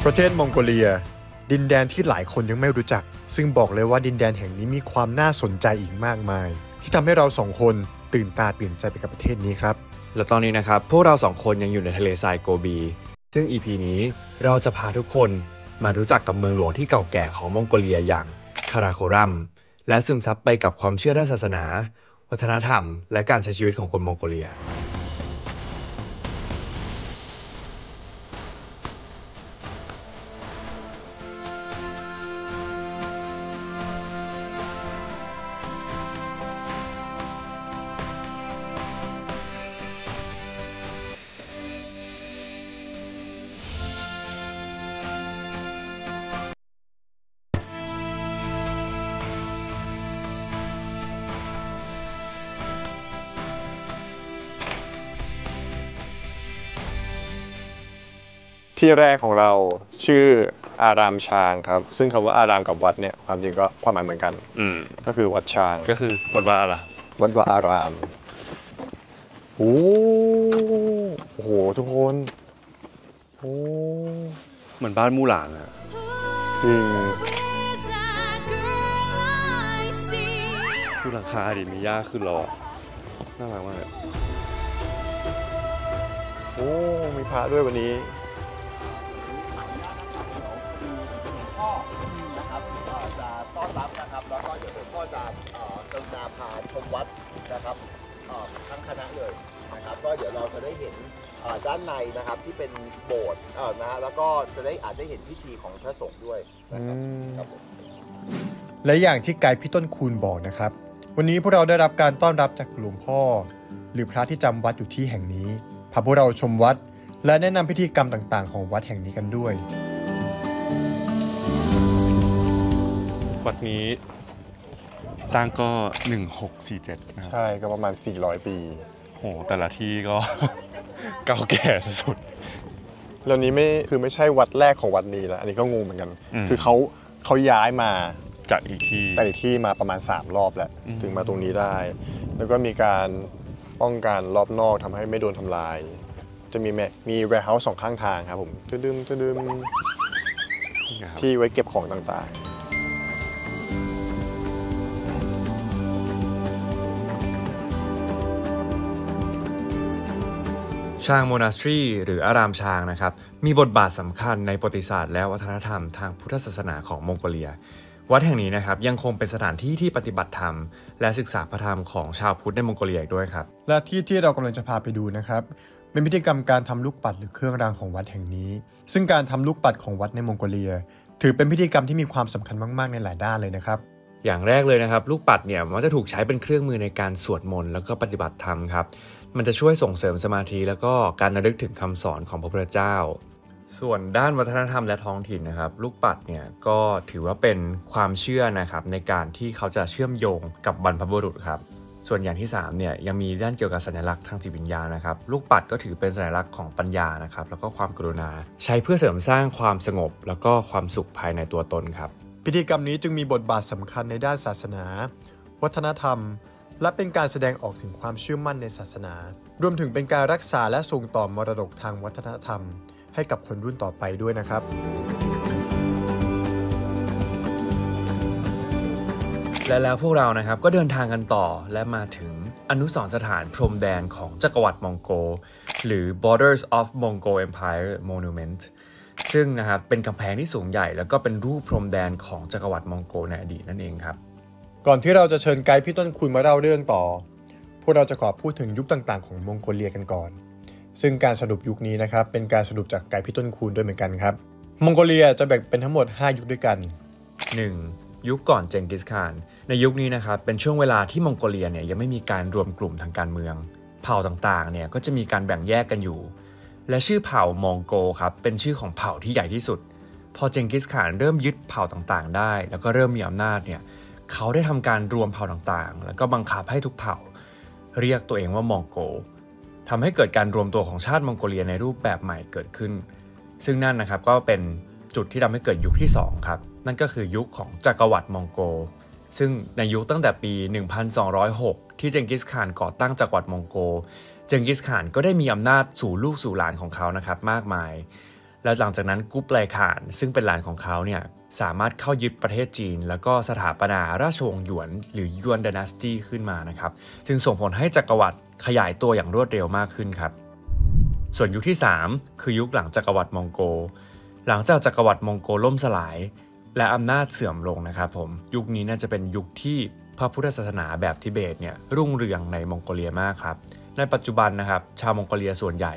ประเทศมองโกเลียดินแดนที่หลายคนยังไม่รู้จักซึ่งบอกเลยว่าดินแดนแห่งนี้มีความน่าสนใจอีกมากมายที่ทำให้เราสองคนตื่นตาตื่นใจไปกับประเทศนี้ครับและตอนนี้นะครับพวกเราสองคนยังอยู่ในทะเลทรายโกบีซึ่ง EP นี้เราจะพาทุกคนมารู้จักกับเมืองหลวงที่เก่าแก่ของมองโกเลียอย่างคาราโครัมและซึมซับไปกับความเชื่อด้านศาสนาวัฒนธรรมและการใช้ชีวิตของคนมองโกเลียที่แรกของเราชื่ออารามช้างครับซึ่งคำว่าอารามกับวัดเนี่ยความจริงก็ความหมายเหมือนกันก็คือวัดช้างก็คือวัดว่าอะไรวัดว่าอารามโอ้โหทุกคนโอ้เหมือนบ้านมู่หลานอะจริงดูหลังคาดิมีหญ้าขึ้นรอน่ารักมากเลยโอ้มีพระด้วยวันนี้ต้อนรับนะครับแล้วก็เดี๋ยวผมก็จะกรุณาพาชมวัดนะครับทั้งคณะเลยนะครับก็เดี๋ยวเราจะได้เห็นด้านในนะครับที่เป็นโบสถ์นะแล้วก็จะได้อาจจะเห็นพิธีของพระสงฆ์ด้วยนะครับและอย่างที่ไกด์พี่ต้นคูณบอกนะครับวันนี้พวกเราได้รับการต้อนรับจากหลวงพ่อหรือพระที่จำวัดอยู่ที่แห่งนี้พาพวกเราชมวัดและแนะนำพิธีกรรมต่างๆของวัดแห่งนี้กันด้วยวัดนี้สร้างก็1647นะครับใช่ก็ประมาณ400ปีโหแต่ละที่ก็ เก่าแก่สุดแล้วนี้ไม่ใช่วัดแรกของวัดนี้แล้วอันนี้ก็งงเหมือนกันคือเขาย้ายมาจากอีกที่มาประมาณ3รอบแล้วถึงมาตรงนี้ได้แล้วก็มีการป้องกันรอบนอกทำให้ไม่โดนทำลายจะมีแวร์เฮาส์2ข้างทางครับผมตึ้มที่ไว้เก็บของต่างๆช้างโมนาสทรีหรืออารามช้างนะครับมีบทบาทสำคัญในประวัติศาสตร์และวัฒนธรรมทางพุทธศาสนาของมองโกเลียวัดแห่งนี้นะครับยังคงเป็นสถานที่ที่ปฏิบัติธรรมและศึกษาพระธรรมของชาวพุทธในมองโกเลียด้วยครับและที่เรากำลังจะพาไปดูนะครับเป็นพิธีกรรมการทำลูกปัดหรือเครื่องรางของวัดแห่งนี้ซึ่งการทำลูกปัดของวัดในมองโกเลียถือเป็นพิธีกรรมที่มีความสำคัญมากๆในหลายด้านเลยนะครับอย่างแรกเลยนะครับลูกปัดเนี่ยมันจะถูกใช้เป็นเครื่องมือในการสวดมนต์แล้วก็ปฏิบัติธรรมครับมันจะช่วยส่งเสริมสมาธิแล้วก็การระลึกถึงคำสอนของพระพุทธเจ้าส่วนด้านวัฒนธรรมและท้องถิ่นนะครับลูกปัดเนี่ยก็ถือว่าเป็นความเชื่อนะครับในการที่เขาจะเชื่อมโยงกับบรรพบุรุษครับส่วนอย่างที่3เนี่ยยังมีด้านเกี่ยวกับสัญลักษณ์ทางจิตวิญญาณนะครับลูกปัดก็ถือเป็นสัญลักษณ์ของปัญญานะครับแล้วก็ความกรุณาใช้เพื่อเสริมสร้างความสงบแล้วก็ความสุขภายในตัวตนครับพิธีกรรมนี้จึงมีบทบาทสำคัญในด้านศาสนาวัฒนธรรมและเป็นการแสดงออกถึงความเชื่อมั่นในศาสนารวมถึงเป็นการรักษาและส่งต่อมรดกทางวัฒนธรรมให้กับคนรุ่นต่อไปด้วยนะครับและแล้วพวกเรานะครับก็เดินทางกันต่อและมาถึงอนุสรณ์สถานพรมแดนของจักรวรรดิมองโกหรือ Borders of Mongol Empire Monument ซึ่งนะครับเป็นกำแพงที่สูงใหญ่แล้วก็เป็นรูปพรมแดนของจักรวรรดิมองโกในอดีตนั่นเองครับก่อนที่เราจะเชิญไกด์พี่ต้นคูณมาเล่าเรื่องต่อพวกเราจะขอพูดถึงยุคต่างๆของมองโกเลียกันก่อนซึ่งการสรุปยุคนี้นะครับเป็นการสรุปจากไกด์พี่ต้นคูณด้วยเหมือนกันครับมองโกเลียจะแบ่งเป็นทั้งหมด5ยุคด้วยกัน 1. ยุคก่อนเจงกิสข่านในยุคนี้นะครับเป็นช่วงเวลาที่มองโกเลียเนี่ยยังไม่มีการรวมกลุ่มทางการเมืองเผ่าต่างๆเนี่ยก็จะมีการแบ่งแยกกันอยู่และชื่อเผ่ามองโกครับเป็นชื่อของเผ่าที่ใหญ่ที่สุดพอเจงกิสข่านเริ่มยึดเผ่าต่างๆได้แล้วก็เริ่มมีอำนาจเนี่ยเขาได้ทำการรวมเผ่าต่างๆแล้วก็บังคับให้ทุกเผ่าเรียกตัวเองว่ามองโกทำให้เกิดการรวมตัวของชาติมองโกเลียในรูปแบบใหม่เกิดขึ้นซึ่งนั่นนะครับก็เป็นจุดที่ทำให้เกิดยุคที่2ครับนั่นก็คือยุคของจักรวรรดิมองโกซึ่งในยุคตั้งแต่ปี 1206 ที่เจงกิสข่านก่อตั้งจักรวรรดิมองโกเจงกิสข่านก็ได้มีอำนาจสู่ลูกสู่หลานของเขานะครับมากมาย แล้วหลังจากนั้นกุ๊ปไลข่านซึ่งเป็นหลานของเขาเนี่ยสามารถเข้ายึดประเทศจีนแล้วก็สถาปนาราชวงศ์หยวนหรือหยวนดานาสตี้ขึ้นมานะครับจึงส่งผลให้จักรวรรดิขยายตัวอย่างรวดเร็วมากขึ้นครับส่วนยุคที่3คือยุคหลังจักรวรรดิมองโกหลังจากจักรวรรดิมองโกล่มสลายและอำนาจเสื่อมลงนะครับผมยุคนี้น่าจะเป็นยุคที่พระพุทธศาสนาแบบทิเบตเนี่ยรุ่งเรืองในมองโกเลียมากครับในปัจจุบันนะครับชาวมองโกเลียส่วนใหญ่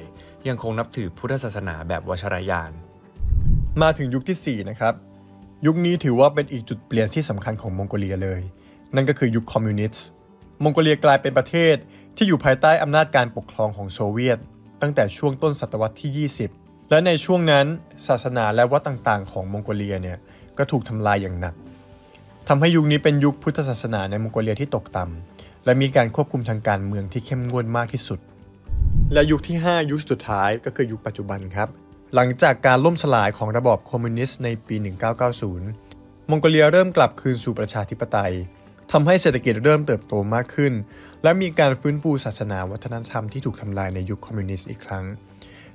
ยังคงนับถือพุทธศาสนาแบบวชรยาน มาถึงยุคที่4นะครับยุคนี้ถือว่าเป็นอีกจุดเปลี่ยนที่สำคัญของมองโกเลียเลยนั่นก็คือยุคคอมมิวนิสต์มองโกเลียกลายเป็นประเทศที่อยู่ภายใต้อำนาจการปกครองของโซเวียตตั้งแต่ช่วงต้นศตวรรษที่20และในช่วงนั้นศาสนาและวัดต่างๆของมองโกเลียเนี่ยก็ถูกทำลายอย่างหนักทำให้ยุคนี้เป็นยุคพุทธศาสนาในมองโกเลียที่ตกต่ำและมีการควบคุมทางการเมืองที่เข้มงวดมากที่สุดและยุคที่5ยุคสุดท้ายก็คือยุคปัจจุบันครับหลังจากการล่มสลายของระบอบคอมมิวนิสต์ในปี 1990 มองโกเลียเริ่มกลับคืนสู่ประชาธิปไตยทำให้เศรษฐกิจเริ่มเติบโตมากขึ้นและมีการฟื้นฟูศาสนาวัฒนธรรมที่ถูกทำลายในยุคคอมมิวนิสต์อีกครั้ง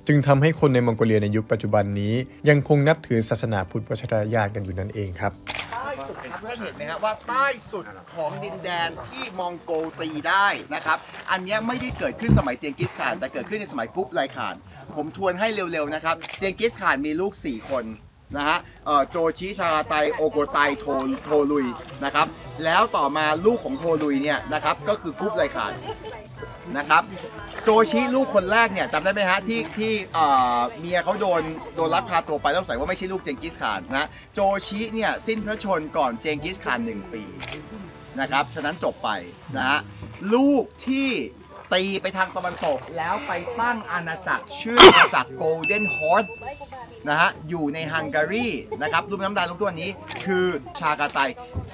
จึงทำให้คนในมองโกเลียในยุคปัจจุบันนี้ยังคงนับถือศาสนาพุทธวชรยานกันอยู่นั่นเองครับใต้สุดครับท่านเห็นไหมครับว่าใต้สุดของดินแดนที่มองโกตีได้นะครับอันนี้ไม่ได้เกิดขึ้นสมัยเจงกิสข่านแต่เกิดขึ้นในสมัยกุ๊ปไลข่านผมทวนให้เร็วๆนะครับเจงกิสข่านมีลูก4คนนะฮะโจชิชาไตโอโกไตโทลุยนะครับแล้วต่อมาลูกของโทลุยเนี่ยนะครับก็คือกุ๊ปไลข่านนะครับโจชิลูกคนแรกเนี่ยจำได้ไหมฮะที่เมียเขาโดนลักพาตัวไปต้องใส่ว่าไม่ใช่ลูกเจงกิสข่านนะโจชิเนี่ยสิ้นพระชนก่อนเจงกิสข่าน1 ปีนะครับฉะนั้นจบไปนะฮะลูกที่ตีไปทางตะวันตกแล้วไปตั้งอาณาจักรชื่ออาณาจักรโกลเด้นฮอร์สนะฮะอยู่ในฮังการีนะครับรูปน้ำตาลลูกตัวนี้คือชากาไต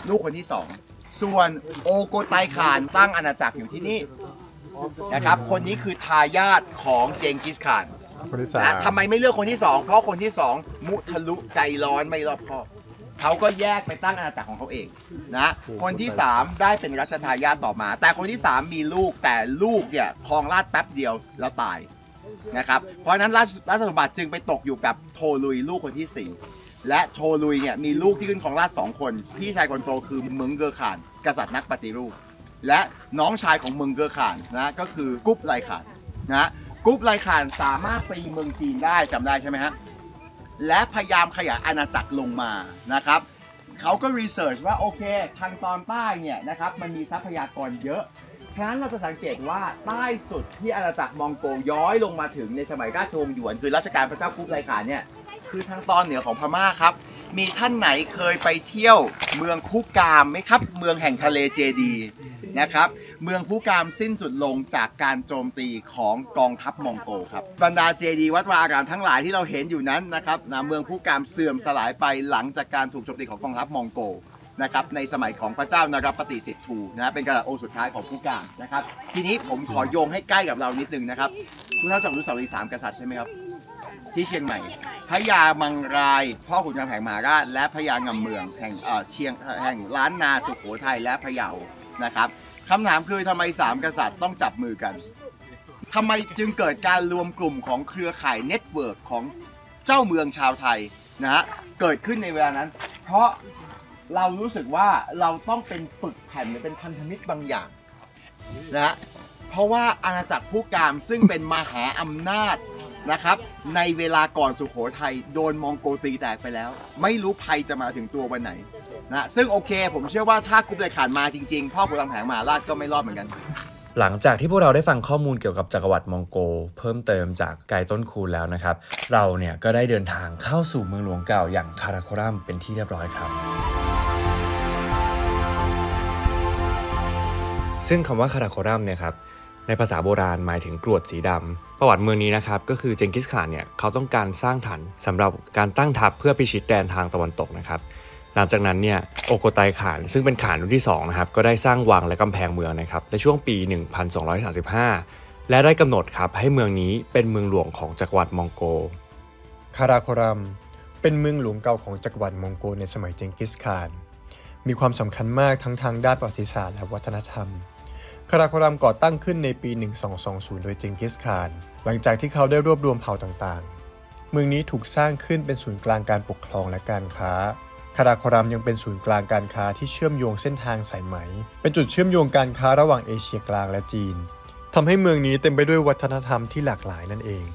ลูกคนที่2ส่วนโอโกไตข่านตั้งอาณาจักรอยู่ที่นี่นะครับคนนี้คือทายาทของเจงกิสข่านนะทำไมไม่เลือกคนที่2เพราะคนที่2มุทะลุใจร้อนไม่รอบคอบเขาก็แยกไปตั้งอาณาจักรของเขาเองนะคนที่3ได้เป็นรัชทายาทต่อมาแต่คนที่3มีลูกแต่ลูกเนี่ยครองราชย์แป๊บเดียวแล้วตายนะครับเพราะฉะนั้นราชสมบัติจึงไปตกอยู่กับโทลุยลูกคนที่4และโทลุยเนี่ยมีลูกที่ขึ้นครองราชย์2 คนพี่ชายคนโตคือเมืองเกอข่านกษัตริย์นักปฏิรูปและน้องชายของเมืองเกอข่านนะก็คือกุ๊ปไลข่านนะกุ๊ปไลข่านสามารถตีเมืองจีนได้จำได้ใช่ไหมฮะและพยายามขยายอาณาจักรลงมานะครับเขาก็รีเสิร์ชว่าโอเคทางตอนใต้เนี่ยนะครับมันมีทรัพยากรเยอะฉะนั้นเราจะสังเกตว่าใต้สุดที่อาณาจักรมองโกย้อยลงมาถึงในสมัยราชวงศ์หยวนคือรัชกาลพระเจ้ากุ๊ปไลข่านเนี่ยคือทางตอนเหนือของพม่าครับมีท่านไหนเคยไปเที่ยวเมืองคุกามไหมครับเมืองแห่งทะเลเจดีนะครับเมืองคุกามสิ้นสุดลงจากการโจมตีของกองทัพมองโกครับบรรดาเจดีวัดวาอารามทั้งหลายที่เราเห็นอยู่นั้นนะครับเมืองคุกามเสื่อมสลายไปหลังจากการถูกโจมตีของกองทัพมองโกนะครับในสมัยของพระเจ้านรปฏิสิทธุนะเป็นกษัตริย์องค์สุดท้ายของคุกามนะครับทีนี้ผมขอโยงให้ใกล้กับเรานิดนึงนะครับทุกท่านจำอนุสาวรีย์3 กษัตริย์ใช่ไหมครับที่เชียงใหม่พญามังรายพ่อขุนนางแห่งมหาราชและพญางำเมืองแห่งแห่งล้านนาสุโขทัยและพะเยานะครับคำถามคือทำไม3 กษัตริย์ต้องจับมือกันทำไมจึงเกิดการรวมกลุ่มของเครือข่ายเน็ตเวิร์กของเจ้าเมืองชาวไทยนะฮะเกิดขึ้นในเวลานั้นเพราะเรารู้สึกว่าเราต้องเป็นปึกแผ่นหรือเป็นพันธมิตรบางอย่างนะฮะเพราะว่าอาณาจักรพุกามซึ่งเป็นมหาอำนาจนะครับในเวลาก่อนสุโขทัยโดนมองโกตีแตกไปแล้วไม่รู้ภัยจะมาถึงตัววันไหนนะซึ่งโอเคผมเชื่อว่าถ้ากุ๊ปไลข่านมาจริงๆพ่อขุนรามแห่งมหาราชก็ไม่รอดเหมือนกันหลังจากที่พวกเราได้ฟังข้อมูลเกี่ยวกับจักรวรรดิมองโกเพิ่มเติมจากไกด์ต้นคูณแล้วนะครับเราเนี่ยก็ได้เดินทางเข้าสู่เมืองหลวงเก่าอย่างคาราโครัมเป็นที่เรียบร้อยครับซึ่งคำว่าคาราโครัมเนี่ยครับในภาษาโบราณหมายถึงกรวดสีดำประวัติเมืองนี้นะครับก็คือเจงกิสข่านเนี่ยเขาต้องการสร้างฐานสำหรับการตั้งทัพเพื่อพิชิตแดนทางตะวันตกนะครับหลังจากนั้นเนี่ยโอโกไตข่านซึ่งเป็นข่านรุ่นที่2นะครับก็ได้สร้างวังและกำแพงเมืองนะครับในช่วงปี 1235 และได้กำหนดครับให้เมืองนี้เป็นเมืองหลวงของจักรวรรดิมองโกคาราโครัมเป็นเมืองหลวงเก่าของจักรวรรดิมองโกในสมัยเจงกิสข่านมีความสำคัญมากทั้งทางด้านประวัติศาสตร์และวัฒนธรรมคาราโครัมก่อตั้งขึ้นในปี 1220 โดยเจงกิสข่านหลังจากที่เขาได้รวบรวมเผ่าต่างๆ เมืองนี้ถูกสร้างขึ้นเป็นศูนย์กลางการปกครองและการค้าคาราโครัมยังเป็นศูนย์กลางการค้าที่เชื่อมโยงเส้นทางสายไหมเป็นจุดเชื่อมโยงการค้าระหว่างเอเชียกลางและจีนทำให้เมืองนี้เต็มไปด้วยวัฒนธรรมที่หลากหลายนั่นเอง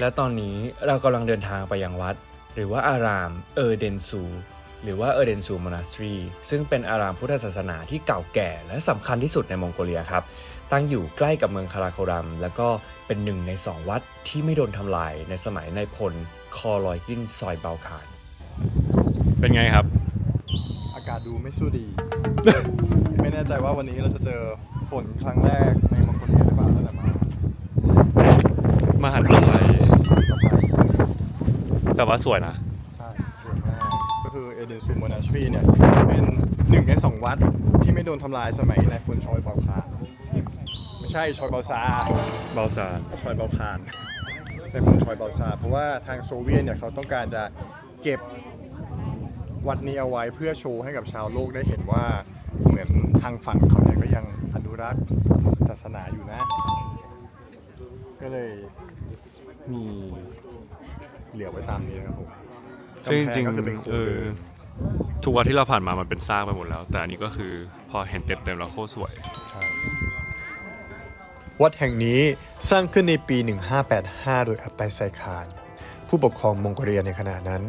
และตอนนี้เรากำลังเดินทางไปยังวัดหรือว่าอารามเดนซูหรือว่าเดนซูมอนาสทรีซึ่งเป็นอารามพุทธศาสนาที่เก่าแก่และสำคัญที่สุดในมองโกเลียครับตั้งอยู่ใกล้กับเมืองคาราโครัมและก็เป็นหนึ่งใน2วัดที่ไม่โดนทำลายในสมัยนายพลคอลอยกินซอยเบาคานเป็นไงครับอากาศดูไม่สู้ดี ไม่แน่ใจว่าวันนี้เราจะเจอฝนครั้งแรกในมองโกเลียหรือเปล่าตั้งแต่มาหันไปแต่ว่าสวยนะใช่สวยมากก็คือเดนซูมอนาสทรีเนี่ยเป็น1 ใน 2วัดที่ไม่โดนทำลายสมัยนายพลชอยเบาคานไม่ใช่ชอยเบาซาชอยเบาคานนายพลชอยเบาซาเพราะว่าทางโซเวียตเนี่ยเขาต้องการจะเก็บวัดนี้เอาไว้เพื่อโชว์ให้กับชาวโลกได้เห็นว่าเหมือนทางฝั่งเขาเนี่ยก็ยังอนุรักษ์ศาสนาอยู่นะก็เลยมีเหลือไว้ตามนี้นะครับผมซึ่งจริงๆก็คือเป็นทุกวัดที่เราผ่านมามันเป็นซากไปหมดแล้วแต่อันนี้ก็คือพอเห็นเต็มๆแล้วโคตรสวยวัดแห่งนี้สร้างขึ้นในปี 1585 โดยอับไตไซคานผู้ปกครองมองโกเลียในขณะนั้น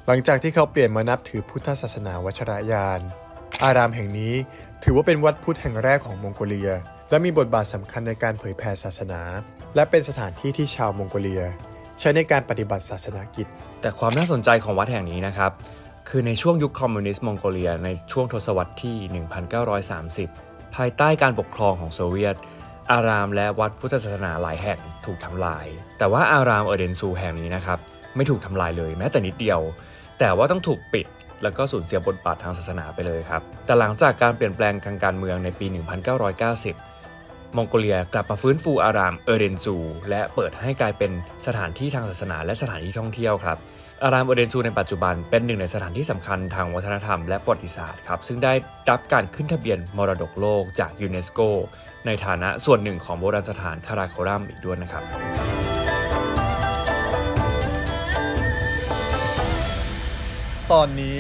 หลังจากที่เขาเปลี่ยนมานับถือพุทธศาสนาวัชรยานอารามแห่งนี้ถือว่าเป็นวัดพุทธแห่งแรกของมองโกเลียและมีบทบาทสำคัญในการเผยแผ่ศาสนาและเป็นสถานที่ที่ชาวมองโกเลียใช้ในการปฏิบัติศาสนากิจแต่ความน่าสนใจของวัดแห่งนี้นะครับคือในช่วงยุคคอมมิวนิสต์มองโกเลียในช่วงทศวรรษที่ 1930 ภายใต้การปกครองของโซเวียตอารามและวัดพุทธศาสนาหลายแห่งถูกทำลายแต่ว่าอารามเดนซูแห่งนี้นะครับไม่ถูกทำลายเลยแม้แต่นิดเดียวแต่ว่าต้องถูกปิดแล้วก็สูญเสียบทบาททางศาสนาไปเลยครับแต่หลังจากการเปลี่ยนแปลงทางการเมืองในปี 1990 มองโกเลียกลับมาฟื้นฟูอารามเดนซูและเปิดให้กลายเป็นสถานที่ทางศาสนาและสถานที่ท่องเที่ยวครับอารามเดนซูในปัจจุบันเป็นหนึ่งในสถานที่สำคัญทางวัฒนธรรมและประวัติศาสตร์ครับซึ่งได้รับการขึ้นทะเบียนมรดกโลกจากยูเนสโกในฐานะส่วนหนึ่งของโบราณสถานคาราโครัมอีกด้วยนะครับตอนนี้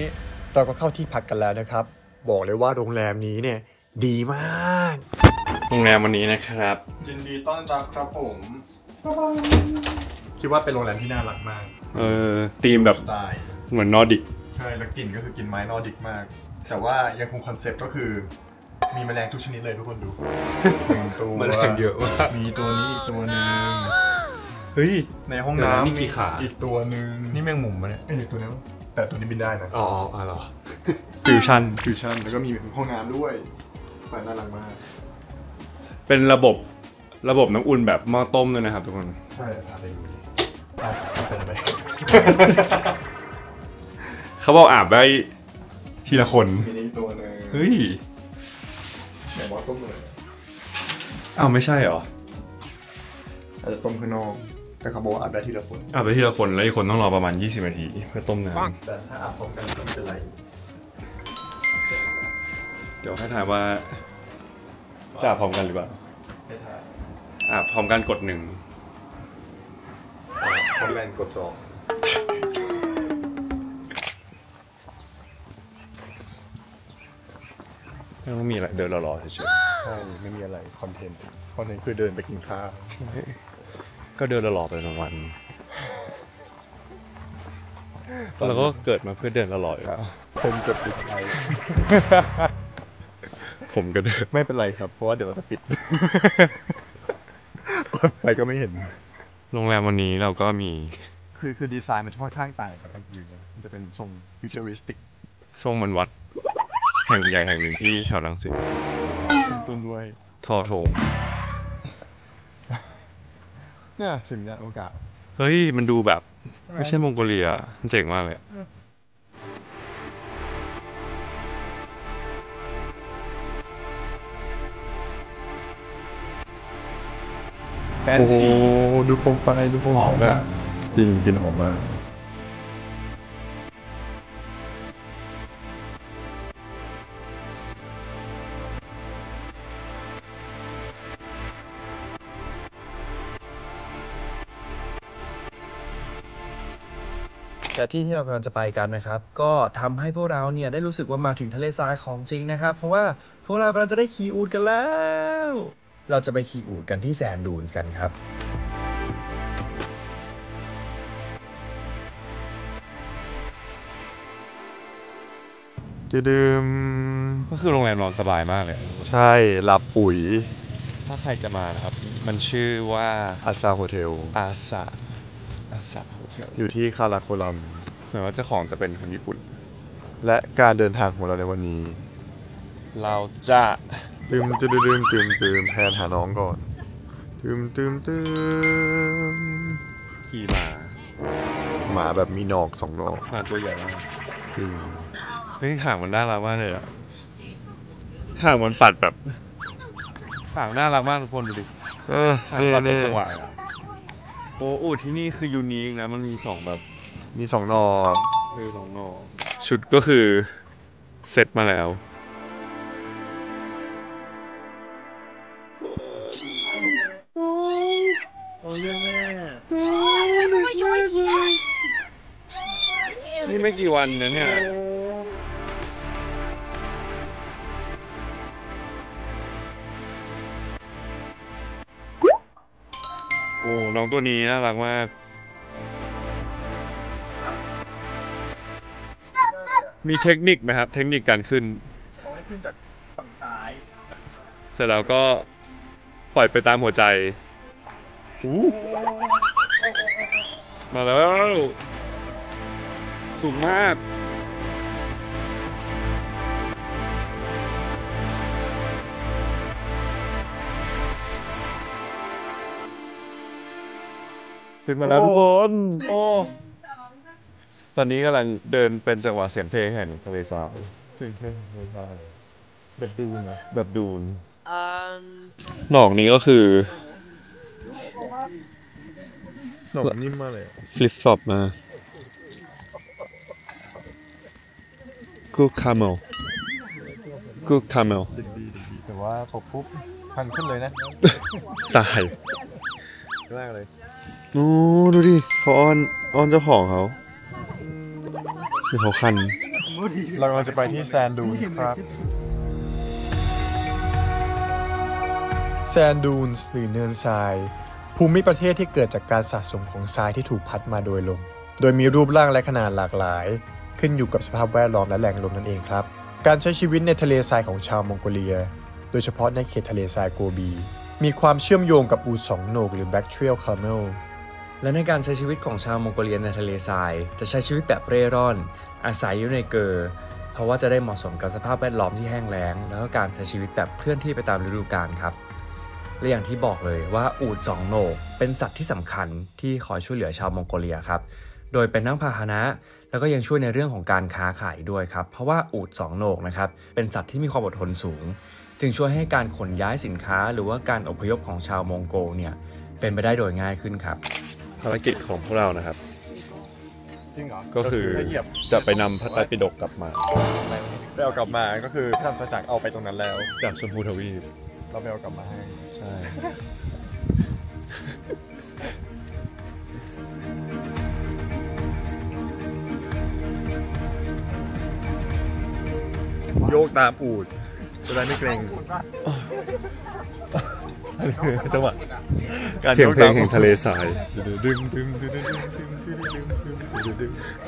เราก็เข้าที่พักกันแล้วนะครับบอกเลยว่าโรงแรมนี้เนี่ยดีมากโรงแรมวันนี้นะครับยินดีต้อนรับครับผมคิดว่าเป็นโรงแรมที่น่ารักมากธีมแบบสไตล์เหมือนนอร์ดิกใช่แล้วกลิ่นก็คือกลิ่นไม้นอร์ดิกมากแต่ว่ายังคงคอนเซ็ปต์ก็คือมีแมลงทุกชนิดเลยทุกคนดูตัวแมลงเยอะมากมีตัวนี้อีกตัวนึงเฮ้ยในห้องน้ำนี่กี่ขาอีกตัวนึงนี่แมงมุมปะเนี่ยตัวนี้แต่ตัวนี้บินได้นะอ๋อเหรอฟิวชั่นแล้วก็มีห้องน้ำด้วยไฟน่ารักมากเป็นระบบน้ำอุ่นแบบหม้อต้มเลยนะครับทุกคนใช่พาไปดูเป็นอะไรเขาบอกอาบได้ทีละคนมีนี่ตัวนึงเฮ้ยแบบหม้อต้มเลยอ้าวไม่ใช่เหรออาจจะต้มข้างนอกแต่เขาบอกอาบได้ทีละคนอาบได้ทีละคนแล้วอีกคนต้องรอประมาณ20 นาทีเพื่อต้มน้ำแต่ถ้าอาบพร้อมกันก็ไม่เป็นไรเดี๋ยวให้ถามว่าจะอาบพร้อมกันหรือเปล่าอาบพร้อมกันกด1พร้อมกันกด2ไม่ต้องมีอะไรเดินรอเฉยๆใช่ไม่มีอะไรคอนเทนต์คือเดินไปกินข้าวก็เดินหล่อไปทั้งวันแล้วก็เกิดมาเพื่อเดินหล่ออยู่แล้วผมจะปิดไฟผมก็เดินไม่เป็นไรครับเพราะว่าเดี๋ยวเราจะปิดไปก็ไม่เห็นโรงแรมวันนี้เราก็มีคือดีไซน์มันค่อนข้างต่างกับอันอื่นมันจะเป็นทรงฟิวเจอริสติกทรงมันวัดแห่งใหญ่แห่งหนึ่งที่แถวรังสิตต้นด้วยทอโถงเนี่ยสิ่งนี้โอกาสเฮ้ยมันดูแบบไม่ใช่มองโกเลียมันเจ๋งมากเลยแฟนซีดูโคมไฟดูโคมหอมแบบจริงกินหอมมาก แต่ที่ที่เรากำลังจะไปกันนะครับก็ทำให้พวกเราเนี่ยได้รู้สึกว่ามาถึงทะเลทรายของจริงนะครับเพราะว่าพวกเรากำลังจะได้ขี่อูฐกันแล้วเราจะไปขี่อูฐกันที่แซนด์ดูนส์กันครับ ดืม ก็คือโรงแรมนอนสบายมากเลย ใช่หลับปุ๋ย ถ้าใครจะมานะครับมันชื่อว่า อาซาโฮเทล อาซาโฮเทล อยู่ที่คาราโคลัม เหมือนว่าเจ้าของจะเป็นคนญี่ปุ่น และการเดินทางของเราในวันนี้ เราจะ ตืมแพนหาน้องก่อนตืม ขี่ม้า หมาแบบมีหนอก2 หนอก ม้าตัวใหญ่มาก จริง เฮ้ยหางมันน่ารักมากเลยอะหางมันปัดแบบหางน่ารักมากทุกคนดูดิ หาง นี่ ปัดเป็น นี่ จังหวะอะโอ้อูฐที่นี่คือยูนิคนะมันมี2แบบ มี2 หนอก 2 หนอชุดก็คือเซ็ตมาแล้วโอ้ยแม่นี่ไม่กี่วันนะเนี่ยโอ้น้องตัวนี้น่ารักมากมีเทคนิคไหมครับ เทคนิคการขึ้น ให้ขึ้นจากฝั่งซ้าย เสร็จแล้วก็ปล่อยไปตามหัวใจมาแล้ว สูงมากขึ้นมาแล้วทุกคนโอ้ตอนนี้กำลังเดินเป็นจังหวะเสียงเพลงแห่งทะเลทรายเสียงเพลงทะเลทรายแบบดูนนะแบบดูนหนองนี้ก็คือ หนอกนิ่มมากเลย ฟลิปฟลอปมา Good camel Good camel แต่ว่าตกปุ๊บพันขึ้นเลยนะ สาย แรกเลย โอ้ดูดิเขาอ้อนเจ้าของเขาหรือเขาคัน เรากำลังจะไปที่แซนดูนครับแซนดูนส์หรือเนินทราย ภูมิประเทศที่เกิดจากการสะสมของทรายที่ถูกพัดมาโดยลม โดยมีรูปร่างและขนาดหลากหลาย ขึ้นอยู่กับสภาพแวดล้อมและแหล่งลมนั่นเองครับ การใช้ชีวิตในทะเลทรายของชาวมองโกเลีย โดยเฉพาะในเขตทะเลทรายโกบี มีความเชื่อมโยงกับอูฐ2 โหนกหรือ Bactrial Camel และในการใช้ชีวิตของชาวมองโกเลียในทะเลทรายจะใช้ชีวิตแบบเร่ร่อนอาศัยอยู่ในเกอร์เพราะว่าจะได้เหมาะสมกับสภาพแวดล้อมที่แห้งแล้งแล้วก็การใช้ชีวิตแบบเคลื่อนที่ไปตามฤดูกาลครับและอย่างที่บอกเลยว่าอูฐ2 โหนกเป็นสัตว์ที่สำคัญที่คอยช่วยเหลือชาวมองโกเลียครับโดยเป็นทั้งพาหนะแล้วก็ยังช่วยในเรื่องของการค้าขายด้วยครับเพราะว่าอูฐ2 โหนกนะครับเป็นสัตว์ที่มีความอดทนสูงจึงช่วยให้การขนย้ายสินค้าหรือว่าการอพยพของชาวมองโกเนี่ยเป็นไปได้โดยง่ายขึ้นครับภารกิจของพวกเรานะครับ จริงเหรอ ก็คือจะไปนำพระไตรปิฎกกลับมา ไปเอากลับมาก็คือพี่ทำสจักรเอาไปตรงนั้นแล้ว จากชมพูทวีป เราไปเอากลับมาให้ ใช่ โยกตามอูฐจะได้ไม่เกรงอันนี้คือจังหวะการ เสียง โยก เพล ตาง ม แห่งทะเลทราย ดึง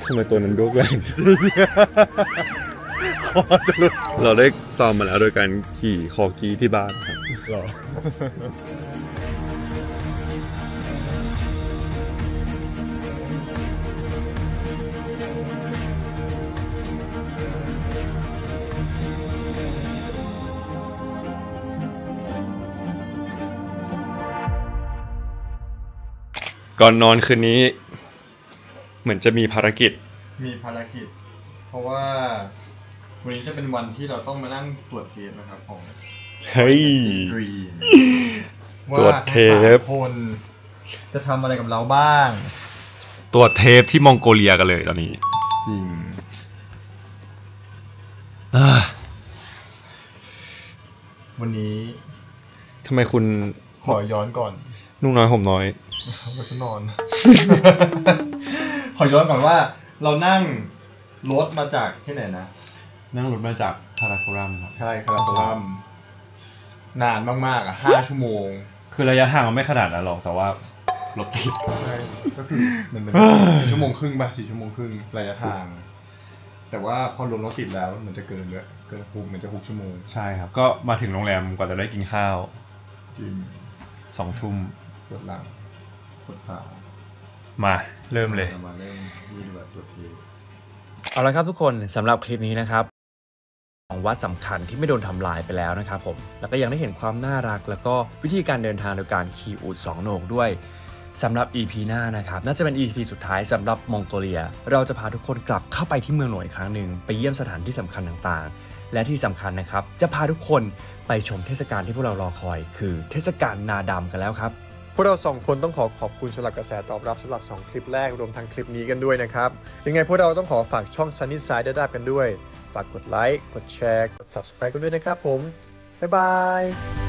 ทำไมตัวนั้นโยกแรงจัง คอจะหลุด เราได้ซ้อมมาแล้วโดยการขี่คอกี้ที่บ้านครับ หรอ ก่อนนอนคืนนี้ เหมือนจะมีภารกิจ มีภารกิจ เพราะว่าวันนี้จะเป็นวันที่เราต้องมานั่งตรวจเทปนะครับของ เฮ้ย ดรีม ตรวจเทป ว่าทั้ง3 คนจะทำอะไรกับเราบ้าง ตรวจเทปที่มองโกเลียกันเลยตอนนี้ จริง วันนี้ ทำไมคุณ ขอย้อนก่อน นุ่งน้อยห่มน้อย ว่าฉันนอน ขอย้อนก่อนว่า เรานั่งรถมาจากที่ไหนนะ นั่งรถมาจากคาราโครัมครับ ใช่คาราโคลัมนานมากๆ5 ชั่วโมง คือระยะทางมันไม่ขนาดนั้นหรอกแต่ว่ารถติด ใช่ก็คือมันเป็น4 ชั่วโมงครึ่งป่ะ4 ชั่วโมงครึ่งระยะทาง แต่ว่าพอรวมรถติดแล้วมันจะเกินด้วยเกินมันจะ6 ชั่วโมง ใช่ครับก็มาถึงโรงแรมกว่าจะได้กินข้าว จริง 2 ทุ่ม ปวดหลังปวดขา มาเริ่มเลย มาเริ่มนี่แบบปวดที เอาละครับทุกคนสำหรับคลิปนี้นะครับของวัดสำคัญที่ไม่โดนทำลายไปแล้วนะครับผมแล้วก็ยังได้เห็นความน่ารักแล้วก็วิธีการเดินทางโดยการขี่อูฐ2 โหนกด้วยสำหรับ EP หน้านะครับน่าจะเป็น EP สุดท้ายสำหรับมองโกเลียเราจะพาทุกคนกลับเข้าไปที่เมืองหลวงอีกครั้งหนึ่งไปเยี่ยมสถานที่สำคัญต่างๆและที่สำคัญนะครับจะพาทุกคนไปชมเทศกาลที่พวกเรารอคอยคือเทศกาลนาดำกันแล้วครับพวกเรา2 คนต้องขอบคุณสำหรับกระแสตอบรับสำหรับ2 คลิปแรกรวมทั้งคลิปนี้กันด้วยนะครับยังไงพวกเราต้องขอฝากช่อง Sunny Side ได้กันด้วยฝากกดไลค์กดแชร์กด Subscribe กันด้วยนะครับผมบ๊ายบาย